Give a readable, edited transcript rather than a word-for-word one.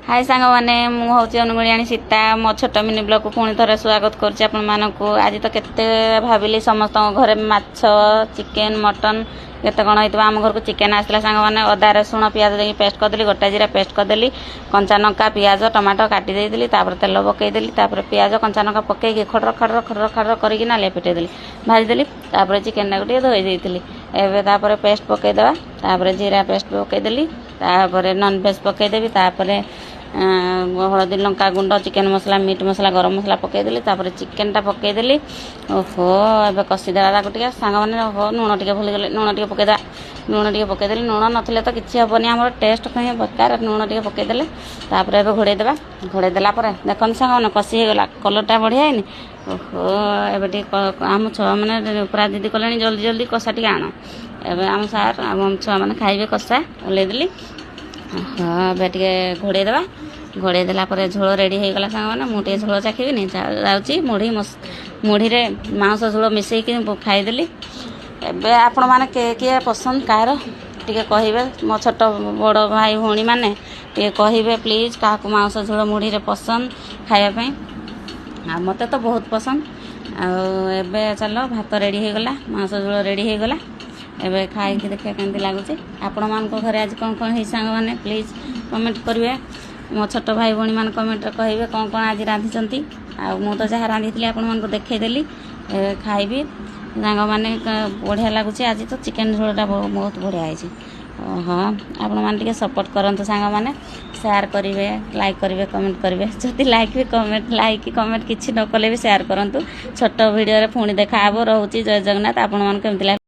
हाय सांग मैंने मुझे अनुगुणियाणी सीता मो छोट मिनी ब्लॉग को पुणी थे स्वागत करूँ आज तो केते भाविली समस्त घरे माछ चिकेन मटन केते कौन होता आम घर को चिकेन आसला सांग मैंने अदा रसुण पियाज देकी पेस्ट करदेली गोटा जीरा पेस्ट करदेली कंचा लंका पियाज टमाटो काटी देली तेल पकईदेली पियाज कंचा लंका पकईकी खड़र खड़र खड़र खड़र करना लेपिटेदेली भाजीदेली चिकेन टाक धोई देती एवं पेस्ट पकईदेवा जीरा पेस्ट पकईदेली नॉनवेज पकईदेवी हलदी लंका गुंड चिकेन मसला मीट मसला गरम मसला पकईदेली चिकेन टा पकईदेली ओहो ए कषिदेला टे सांग मैंने ओहो लुण टे भूलीगले लुण टे पकईदा लुण टे पकईदेली लुण नथिले तो किसी हेनी आम टेस्ट कहीं बेकार लुण टे पकईदेले घोड़ेदेवा घोड़ेदेला देखते सांग मैंने कषि होगला कलरटा बढ़िया है ओहो ए आम छुआ मैंने पूरा दीदी कले जल्दी जल्दी कषा टे आण एवं आम सार आम छुआ मैंने खाइबे कषा ओल्लैदेली हाँ टे घोड़ेदेवा घोड़ेदेला झोल रेडी हो गला सांग मैंने मुझे झोल चाखी जाऊँगी मुढ़ी रे मांस झोल मिसेक खाईदेली एवं आपण मैंने किए पसंद कार टे कहे मो छोट बड़ भाई भौणी मैंने टे कहे प्लीज क्या मांस झोल मुढ़ी रे पसंद खायापी मत तो बहुत पसंद आबे चल भात रेडी हो गला मांस झोल रेडी हो गला एबे खाई देखिए केमती लगुच आपण मान घरे आज कौन कौन सांग मैंने प्लीज कमेंट करेंगे मो छोट भाई भौणी मान कमेंट कहे कौन कौन आज रांधि तो जहाँ रांधि आपण देखईदेली खाइबी सांग मैंने बढ़िया लगुच आज तो चिकेन झोलटा बहुत बढ़िया है हाँ आपण मैंने सपोर्ट करूँ सांग मैंने शेयर करेंगे लाइक करेंगे कमेंट करेंगे जदि लाइक कमेंट किसी न कले भी शेयर करूँ छोट वीडियो पुणी देखा रोचे जय जगन्नाथ आपण मान केमती